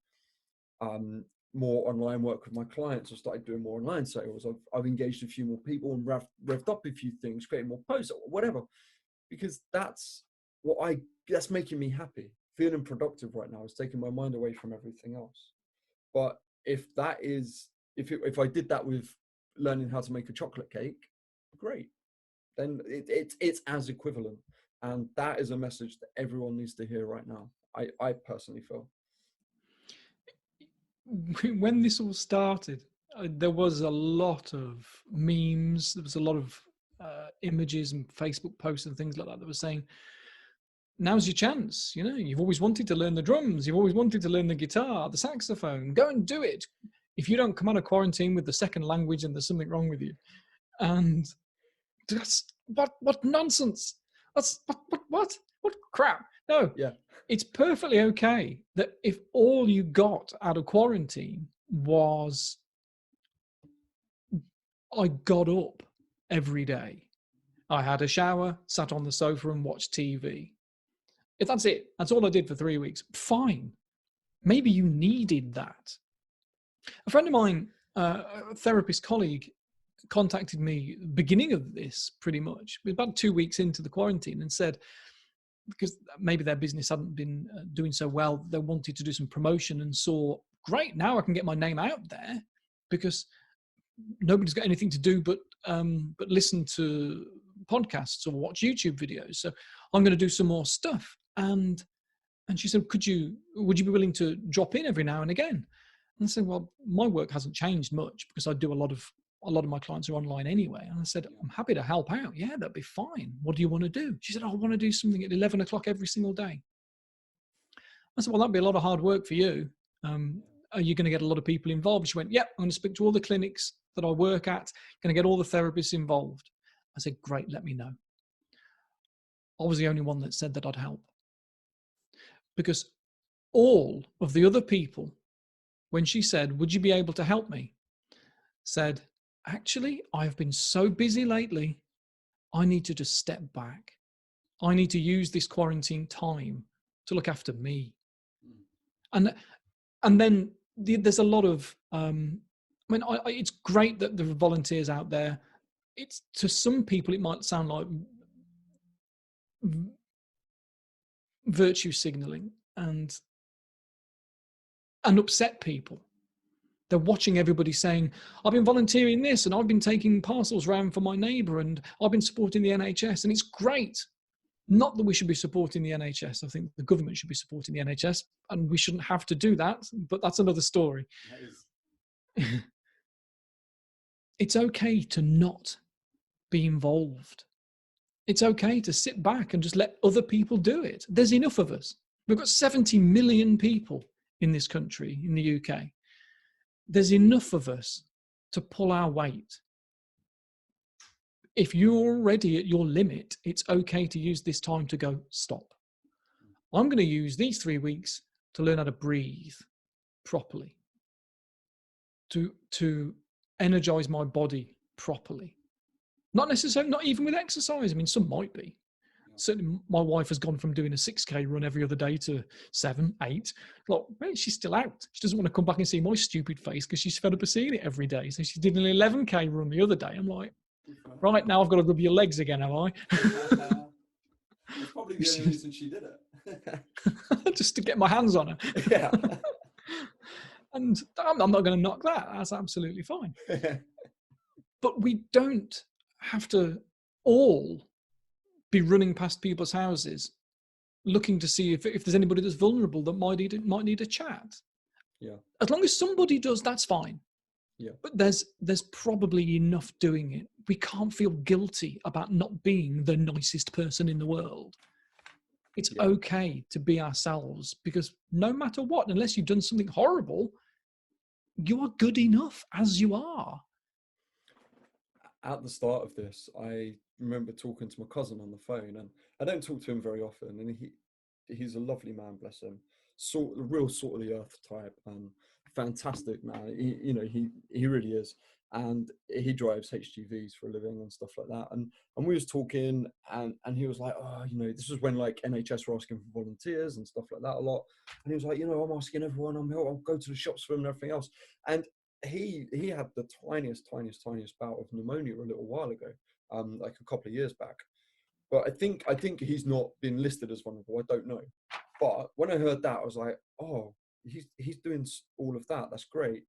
more online work with my clients. I started doing more online sales. I've engaged a few more people and revved up a few things, creating more posts or whatever, because that's making me happy. Feeling productive right now is taking my mind away from everything else. But if I did that with learning how to make a chocolate cake, great. Then it's as equivalent. And that is a message that everyone needs to hear right now. I personally feel. When this all started, there was a lot of memes. There was a lot of images and Facebook posts and things like that were saying, now's your chance. You've always wanted to learn the drums. You've always wanted to learn the guitar, the saxophone. Go and do it. If you don't come out of quarantine with the second language, and there's something wrong with you. And that's what nonsense. That's what crap. No, yeah, it's perfectly okay that if all you got out of quarantine was I got up every day, I had a shower, sat on the sofa and watched TV. If that's it, that's all I did for 3 weeks, fine. Maybe you needed that. A friend of mine, a therapist colleague, contacted me at the beginning of this, pretty much about 2 weeks into the quarantine, and said, because maybe their business hadn't been doing so well, they wanted to do some promotion and saw, great, now I can get my name out there because nobody's got anything to do but listen to podcasts or watch YouTube videos. So I'm going to do some more stuff. And she said, would you be willing to drop in every now and again? And I said, well, my work hasn't changed much because I do a lot of my clients are online anyway. And I said, I'm happy to help out. Yeah, that'd be fine. What do you want to do? She said, I want to do something at 11 o'clock every single day. I said, well, that'd be a lot of hard work for you. Are you going to get a lot of people involved? She went, yep, I'm going to speak to all the clinics that I work at, going to get all the therapists involved. I said, great, let me know. I was the only one that said that I'd help. Because all of the other people, when she said, would you be able to help me? Said, actually, I've been so busy lately, I need to just step back. I need to use this quarantine time to look after me. And then there's a lot of, it's great that there are volunteers out there. It's, to some people, it might sound like virtue signaling and upset people. They're watching everybody saying, I've been volunteering this and I've been taking parcels around for my neighbour and I've been supporting the NHS, and it's great. Not that we should be supporting the NHS. I think the government should be supporting the NHS, and we shouldn't have to do that, but that's another story. That is, It's okay to not be involved. It's okay to sit back and just let other people do it. There's enough of us. We've got 70 million people in this country, in the UK. There's enough of us to pull our weight. If you're already at your limit, it's okay to use this time to go, stop. I'm going to use these 3 weeks to learn how to breathe properly, to energize my body properly. Not necessarily, not even with exercise. I mean, some might be. Certainly, my wife has gone from doing a 6K run every other day to 7, 8. Look, she's still out. She doesn't want to come back and see my stupid face because she's fed up of seeing it every day. So she did an 11K run the other day. I'm like, right, now I've got to rub your legs again, have I? That's probably the only reason she did it. Just to get my hands on her. Yeah. And I'm not going to knock that. That's absolutely fine. But we don't have to all be running past people's houses looking to see if there's anybody that's vulnerable that might need a chat. Yeah. As long as somebody does, that's fine. Yeah. But there's probably enough doing it. We can't feel guilty about not being the nicest person in the world. It's okay to be ourselves, because no matter what, unless you've done something horrible, you are good enough as you are. At the start of this, I remember talking to my cousin on the phone, and I don't talk to him very often, and he's a lovely man, bless him, the real salt of the earth type, fantastic man. He really is, and he drives HGVs for a living and stuff like that. And we was talking, and he was like, oh, this was when like NHS were asking for volunteers and stuff like that a lot, and he was like, I'm asking everyone, I'll go to the shops for them and everything else. And he had the tiniest bout of pneumonia a little while ago, like a couple of years back. But I think he's not been listed as vulnerable. I don't know. But when I heard that, I was like, oh, he's doing all of that. That's great.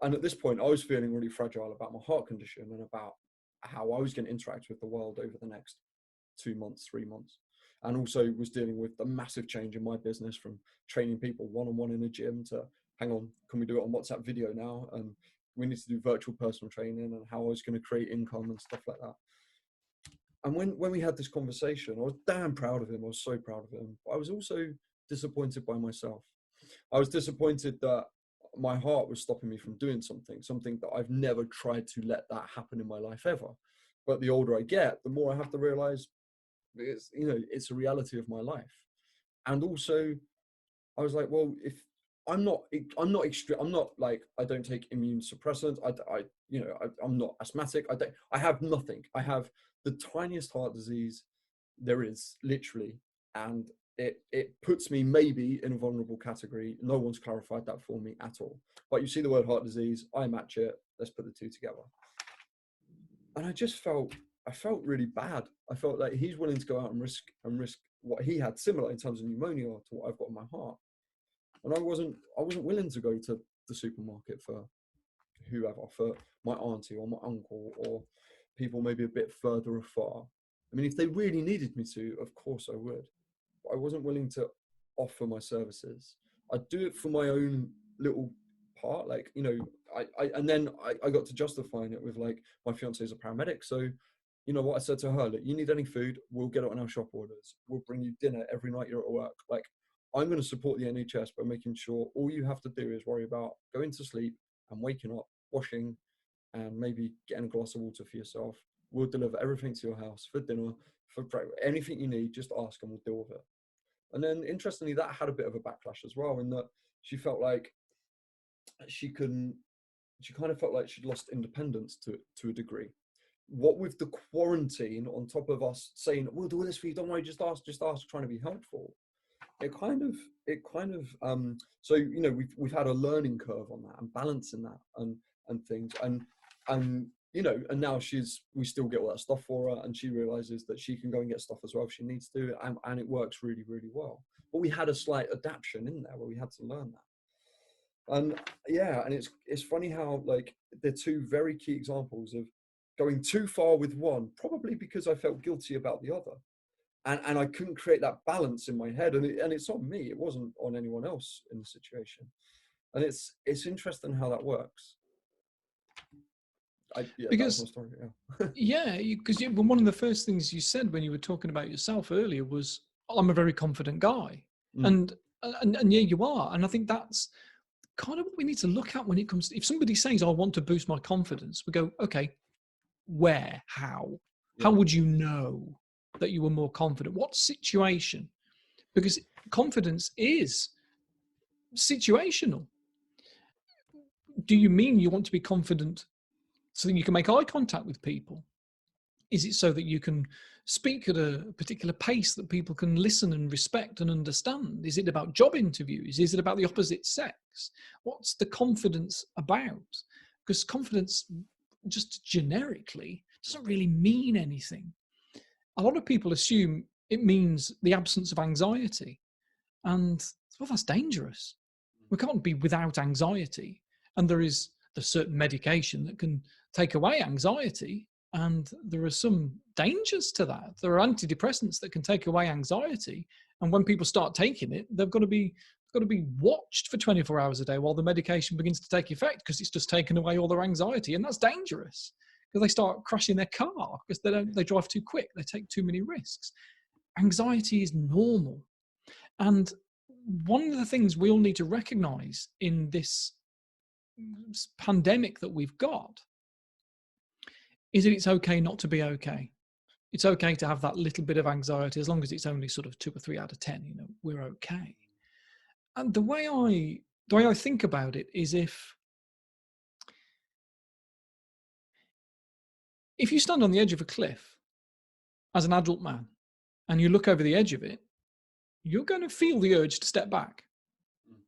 And at this point, I was feeling really fragile about my heart condition and about how I was going to interact with the world over the next 2 months, 3 months. And also was dealing with the massive change in my business from training people one-on-one in a gym to, hang on, can we do it on WhatsApp video now? And we need to do virtual personal training, and how I was going to create income and stuff like that. And when we had this conversation, I was damn proud of him. I was so proud of him. But I was also disappointed by myself. I was disappointed that my heart was stopping me from doing something that I've never tried to let that happen in my life ever. But the older I get, the more I have to realize it's a reality of my life. And also, I was like, well, if I'm not extreme, I'm not like, I don't take immune suppressants. I'm not asthmatic. I have nothing. I have the tiniest heart disease there is, literally. And it puts me maybe in a vulnerable category. No one's clarified that for me at all. But you see the word heart disease, I match it. Let's put the two together. And I felt really bad. I felt like he's willing to go out and risk what he had, similar in terms of pneumonia to what I've got in my heart. And I wasn't willing to go to the supermarket for whoever, for my auntie or my uncle or people maybe a bit further afar. I mean, if they really needed me to, of course I would. But I wasn't willing to offer my services. I'd do it for my own little part, like, and then I got to justifying it with, like, my fiance is a paramedic. So, you know what, I said to her, look, you need any food, we'll get it on our shop orders. We'll bring you dinner every night you're at work. Like, I'm going to support the NHS by making sure all you have to do is worry about going to sleep and waking up, washing, and maybe getting a glass of water for yourself. We'll deliver everything to your house for dinner, for breakfast, anything you need, just ask and we'll deal with it. And then, interestingly, that had a bit of a backlash as well, in that she felt like she kind of felt like she'd lost independence to a degree. What with the quarantine on top of us saying, we'll do this for you, don't worry, just ask, trying to be helpful. So we've had a learning curve on that and balancing that and things, and now we still get all that stuff for her, and she realizes that she can go and get stuff as well if she needs to, and it works really, really well. But we had a slight adaptation in there where we had to learn that. And it's funny how, like, they're two very key examples of going too far with one, probably because I felt guilty about the other. and I couldn't create that balance in my head, and it's on me. It wasn't on anyone else in the situation, and it's interesting how that works. Yeah, that was my Because story. Yeah. yeah, because one of the first things you said when you were talking about yourself earlier was, "I'm a very confident guy," Mm. and yeah, you are, and I think that's kind of what we need to look at when it comes to, if somebody says, "I want to boost my confidence," we go, "Okay, where, how Yeah. would you know that you were more confident? What situation?" Because confidence is situational. Do you mean you want to be confident so that you can make eye contact with people? Is it so that you can speak at a particular pace that people can listen and respect and understand? Is it about job interviews? Is it about the opposite sex? What's the confidence about? Because confidence, just generically, doesn't really mean anything. A lot of people assume it means the absence of anxiety. And well, that's dangerous. We can't be without anxiety. And there's certain medication that can take away anxiety. And there are some dangers to that. There are antidepressants that can take away anxiety. And when people start taking it, they've got to be watched for 24 hours a day while the medication begins to take effect, because it's just taken away all their anxiety. And that's dangerous, because they start crashing their car because they drive too quick. They take too many risks. Anxiety is normal. And one of the things we all need to recognize in this pandemic that we've got is that it's okay not to be okay. It's okay to have that little bit of anxiety, as long as it's only sort of 2 or 3 out of 10, we're okay. And the way I think about it is, if you stand on the edge of a cliff as an adult man and you look over the edge of it, you're going to feel the urge to step back.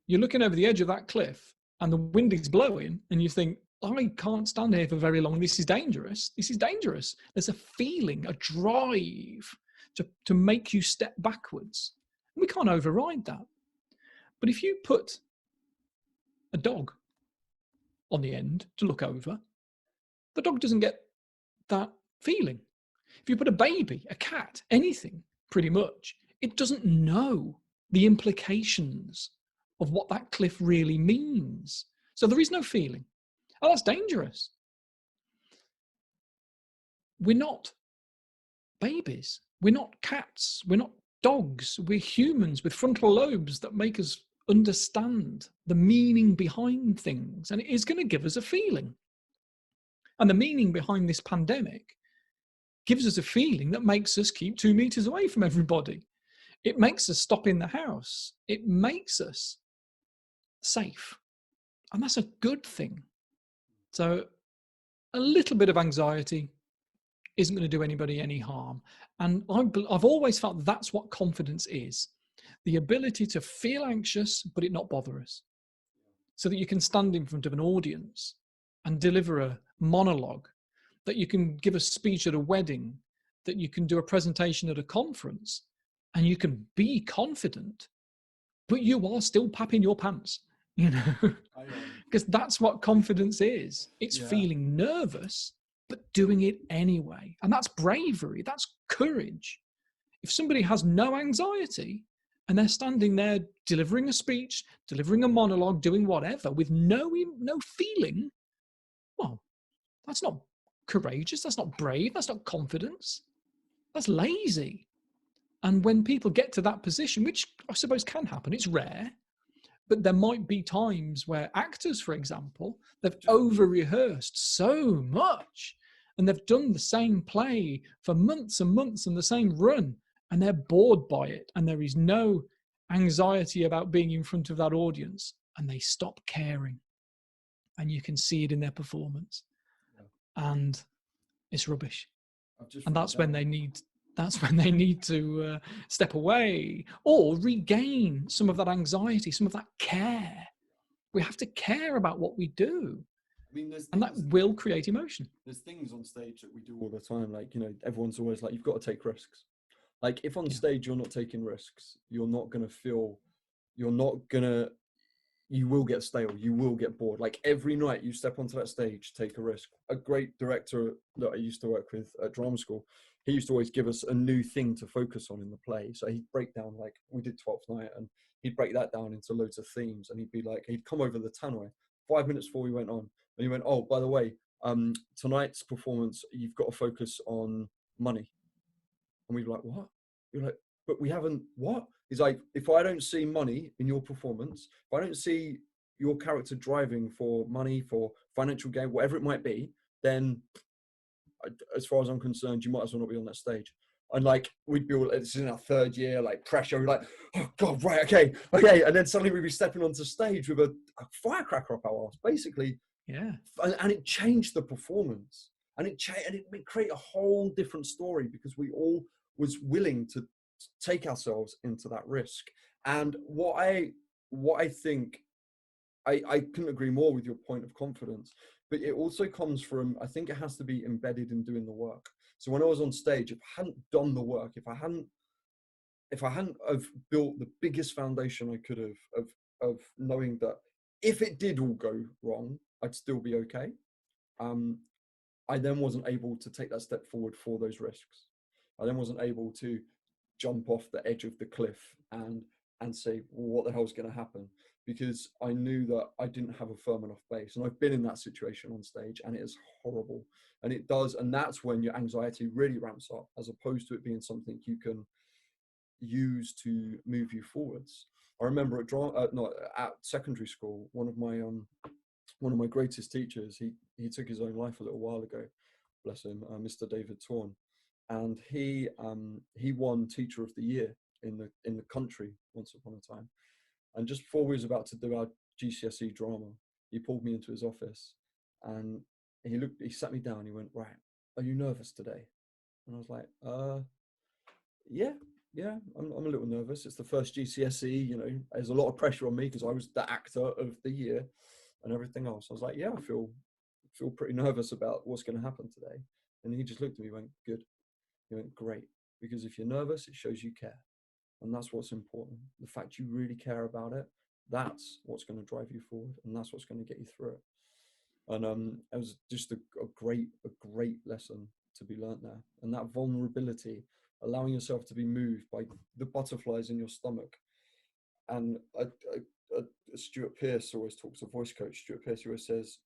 You're looking over the edge of that cliff and the wind is blowing and you think, I can't stand here for very long. This is dangerous. This is dangerous. There's a feeling, a drive to make you step backwards. We can't override that. But if you put a dog on the end to look over, the dog doesn't get that feeling. If you put a baby, a cat, anything, pretty much, it doesn't know the implications of what that cliff really means. So there is no feeling. Oh, that's dangerous. We're not babies. We're not cats. We're not dogs. We're humans with frontal lobes that make us understand the meaning behind things. And it is going to give us a feeling. And the meaning behind this pandemic gives us a feeling that makes us keep 2 meters away from everybody. It makes us stop in the house. It makes us safe. And that's a good thing. So a little bit of anxiety isn't going to do anybody any harm. And I've always felt that's what confidence is. The ability to feel anxious, but it not bother us. So that you can stand in front of an audience and deliver a monologue, that you can give a speech at a wedding, that you can do a presentation at a conference, and you can be confident, but you are still papping your pants, because that's what confidence is. It's feeling nervous, but doing it anyway. And that's bravery. That's courage. If somebody has no anxiety and they're standing there delivering a speech, delivering a monologue, doing whatever with no feeling, well, that's not courageous. That's not brave. That's not confidence. That's lazy. And when people get to that position, which I suppose can happen, it's rare, but there might be times where actors, for example, they've over-rehearsed so much and they've done the same play for months and months and the same run, and they're bored by it and there is no anxiety about being in front of that audience, and they stop caring. And you can see it in their performance. And it's rubbish. And that's when they need to step away or regain some of that anxiety, some of that care. We have to care about what we do. I mean, and that will create emotion. There's things on stage that we do all the time. Like, everyone's always like, you've got to take risks. Like, if on stage you're not taking risks, you will get stale. You will get bored. Like, every night you step onto that stage, take a risk. A great director that I used to work with at drama school, he used to always give us a new thing to focus on in the play. So he'd break down, like we did 12th Night, and he'd break that down into loads of themes, and he'd be like, he'd come over the tannoy 5 minutes before we went on, and he went, oh, by the way, tonight's performance, you've got to focus on money. And we were like, what? You're like, but we haven't, what? He's like, if I don't see money in your performance, if I don't see your character driving for money, for financial gain, whatever it might be, then as far as I'm concerned, you might as well not be on that stage. And like, we'd be all, this is in our third year, like pressure. We're like, oh God, right, okay. And then suddenly we'd be stepping onto stage with a firecracker up our arse, basically. Yeah. And it changed the performance. And it created a whole different story, because we all was willing to take ourselves into that risk. And what I think, I couldn't agree more with your point of confidence, but it also comes from, I think it has to be embedded in doing the work. So when I was on stage, if I hadn't done the work, if I hadn't have built the biggest foundation I could have of knowing that if it did all go wrong, I'd still be okay. I then wasn't able to take that step forward for those risks. I then wasn't able to jump off the edge of the cliff and say, well, what the hell's going to happen? Because I knew that I didn't have a firm enough base. And I've been in that situation on stage, and it is horrible. And it does. And that's when your anxiety really ramps up, as opposed to it being something you can use to move you forwards. I remember at secondary school, one of my greatest teachers, he took his own life a little while ago, bless him, Mr. David Torn. And he won Teacher of the Year in the country once upon a time. And just before we was about to do our GCSE drama, he pulled me into his office, and he sat me down. He went, right, are you nervous today? And I was like, yeah, I'm a little nervous. It's the first GCSE, you know, there's a lot of pressure on me because I was the actor of the year and everything else. I was like, yeah, I feel pretty nervous about what's going to happen today. And he just looked at me and went, good. He went, great, because if you're nervous, it shows you care. And that's what's important. The fact you really care about it, that's what's going to drive you forward, and that's what's going to get you through it. And it was just a great lesson to be learnt there. And that vulnerability, allowing yourself to be moved by the butterflies in your stomach. And Stuart Pearce always talks, a voice coach, Stuart Pearce, always says,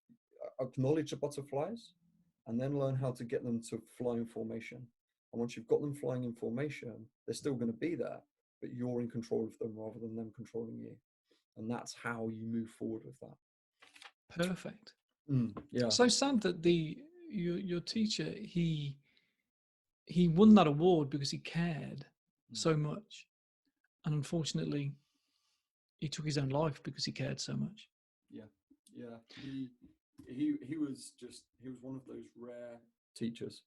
acknowledge the butterflies and then learn how to get them to fly in formation. And once you've got them flying in formation, they're still going to be there, but you're in control of them rather than them controlling you. And that's how you move forward with that. Perfect. Yeah. So sad that your teacher, he won that award because he cared so much, and unfortunately, he took his own life because he cared so much. Yeah. He was one of those rare teachers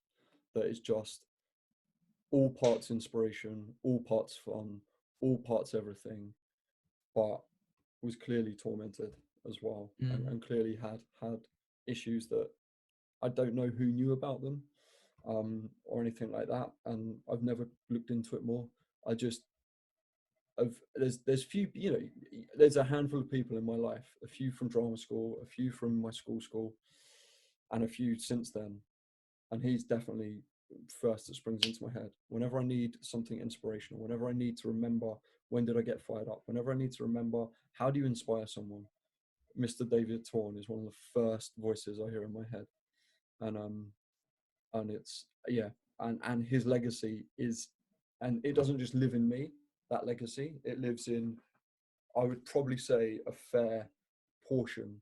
that is just all parts inspiration, all parts fun, all parts everything, but was clearly tormented as well, and clearly had issues that I don't know who knew about them, or anything like that. And I've never looked into it more. There's few, you know, there's a handful of people in my life, a few from drama school, a few from my school, and a few since then. And he's definitely first that springs into my head whenever I need something inspirational, whenever I need to remember when did I get fired up, whenever I need to remember how do you inspire someone. Mr. David Torn is one of the first voices I hear in my head. And it's, yeah, and his legacy is, and it doesn't just live in me, that legacy, it lives in, I would probably say, a fair portion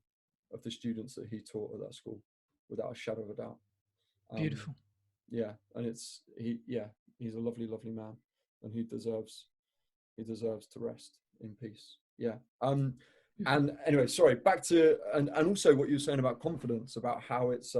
of the students that he taught at that school, without a shadow of a doubt. Beautiful. Yeah, and he's a lovely man, and he deserves to rest in peace. Yeah. And anyway, sorry, back to, and also what you were saying about confidence, about how it's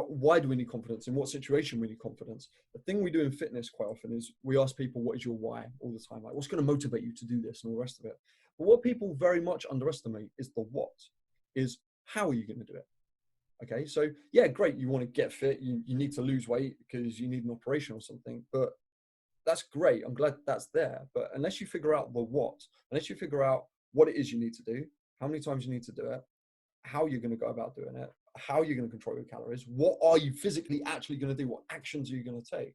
why do we need confidence, in what situation we need confidence. The thing we do in fitness quite often is we ask people, what is your why, all the time, like what's going to motivate you to do this and all the rest of it. But what people very much underestimate is the what, is how are you going to do it. Okay, so yeah, great, you want to get fit, you need to lose weight because you need an operation or something, but that's great, I'm glad that's there. But unless you figure out the what, unless you figure out what it is you need to do, how many times you need to do it, how you're going to go about doing it, how you're going to control your calories. What are you physically actually going to do? What actions are you going to take?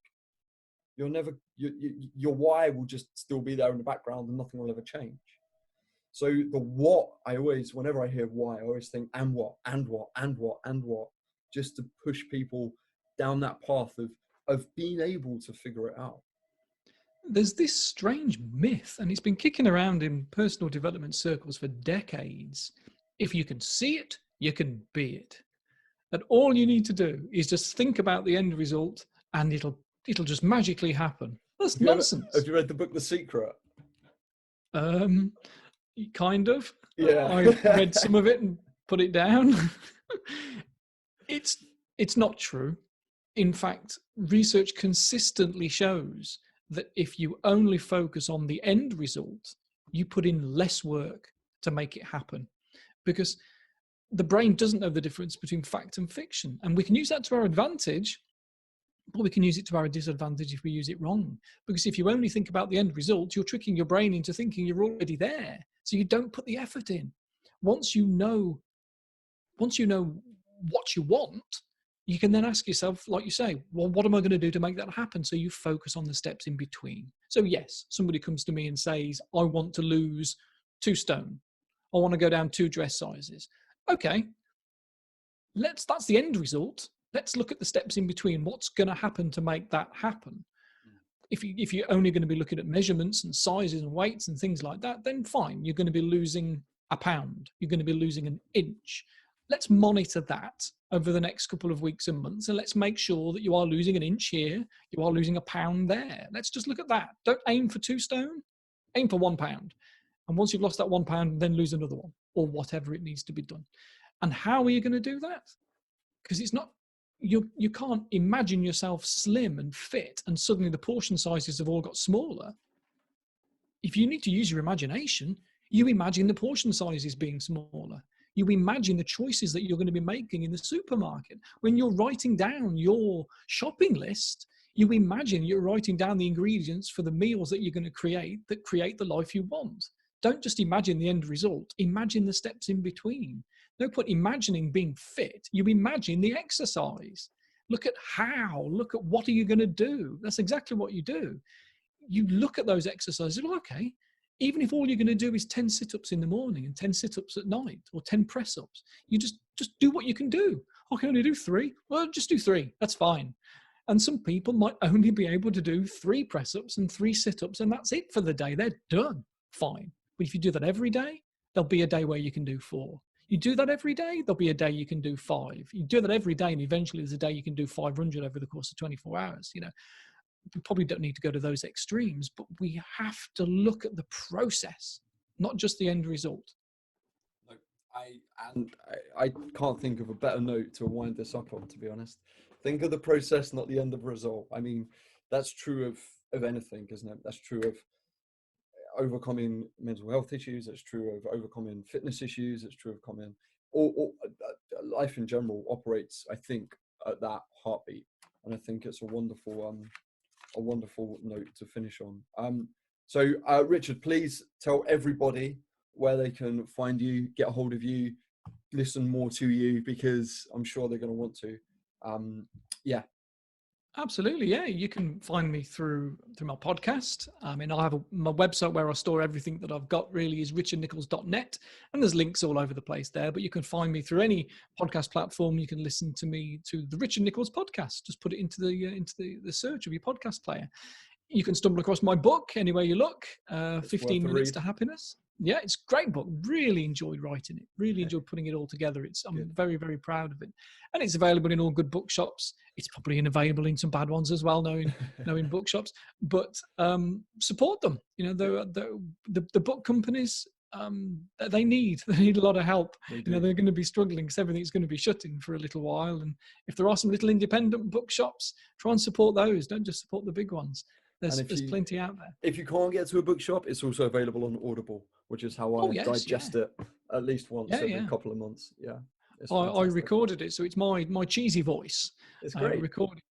You'll never, your why will just still be there in the background and nothing will ever change. So the what, I always, whenever I hear why, I always think, and what, and what, and what, and what, just to push people down that path of being able to figure it out. There's this strange myth, and it's been kicking around in personal development circles for decades. If you can see it, you can be it. And all you need to do is just think about the end result, and it'll just magically happen. That's nonsense. Have you read the book The Secret? Kind of. Yeah. I've read some of it and put it down. It's not true. In fact, research consistently shows that if you only focus on the end result, you put in less work to make it happen, because the brain doesn't know the difference between fact and fiction. And we can use that to our advantage, but we can use it to our disadvantage if we use it wrong. Because if you only think about the end result, you're tricking your brain into thinking you're already there. So you don't put the effort in. Once you know what you want, you can then ask yourself, like you say, well, what am I going to do to make that happen? So you focus on the steps in between. So yes, somebody comes to me and says, I want to lose 2 stone. I want to go down 2 dress sizes. Okay, that's the end result. Let's look at the steps in between. What's going to happen to make that happen? If you're only going to be looking at measurements and sizes and weights and things like that, then fine, you're going to be losing a pound. You're going to be losing an inch. Let's monitor that over the next couple of weeks and months, and let's make sure that you are losing an inch here, you are losing a pound there. Let's just look at that. Don't aim for 2 stone, aim for 1 pound. And once you've lost that 1 pound, then lose another one, or whatever it needs to be done. And how are you going to do that? Because it's not, you can't imagine yourself slim and fit and suddenly the portion sizes have all got smaller. If you need to use your imagination, you imagine the portion sizes being smaller. You imagine the choices that you're going to be making in the supermarket. When you're writing down your shopping list, you imagine you're writing down the ingredients for the meals that you're going to create that create the life you want. Don't just imagine the end result. Imagine the steps in between. No point imagining being fit. You imagine the exercise. Look at what are you going to do? That's exactly what you do. You look at those exercises. Well, okay, even if all you're going to do is 10 sit-ups in the morning and 10 sit-ups at night or 10 press-ups, you just do what you can do. I can only do 3. Well, just do 3. That's fine. And some people might only be able to do 3 press-ups and 3 sit-ups, and that's it for the day. They're done. Fine. But if you do that every day, there'll be a day where you can do 4. You do that every day, there'll be a day you can do 5. You do that every day, and eventually there's a day you can do 500 over the course of 24 hours. We probably don't need to go to those extremes, but we have to look at the process, not just the end result. I can't think of a better note to wind this up on, to be honest. Think of the process, not the end of the result. I mean, that's true of anything, isn't it? That's true of overcoming mental health issues. It's true of overcoming fitness issues. It's true of overcoming life in general operates, I think, at that heartbeat. And I think it's a wonderful note to finish on. So Richard, please tell everybody where they can find you, get a hold of you, listen more to you, because I'm sure they're going to want to. Yeah. Absolutely, yeah. You can find me through my podcast. I have my website where I store everything that I've got. Really, is richardnicholls.net, and there's links all over the place there. But you can find me through any podcast platform. You can listen to me to the Richard Nicholls podcast. Just put it into the search of your podcast player. You can stumble across my book anywhere you look. 15 Minutes to Happiness. Yeah, it's a great book. Really enjoyed writing it. Really enjoyed putting it all together. I'm very, very proud of it. And it's available in all good bookshops. It's probably available in some bad ones as well, knowing bookshops. But support them. The book companies, they need a lot of help. They're going to be struggling because everything's going to be shutting for a little while. And if there are some little independent bookshops, try and support those. Don't just support the big ones. There's plenty out there. If you can't get to a bookshop, it's also available on Audible, which is how I digest it at least once every couple of months. Yeah, I recorded it, so it's my cheesy voice. It's great. Recorded.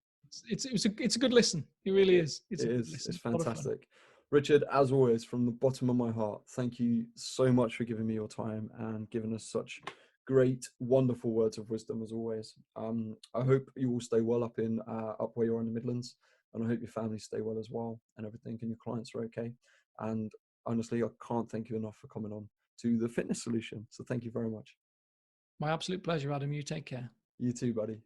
It's a good listen. It really is. It's fantastic. Richard, as always, from the bottom of my heart, thank you so much for giving me your time and giving us such great, wonderful words of wisdom as always. I hope you all stay well up where you are in the Midlands, and I hope your families stay well as well, and everything, and your clients are okay. And honestly, I can't thank you enough for coming on to the Fitness Solution. So thank you very much. My absolute pleasure, Adam. You take care. You too, buddy.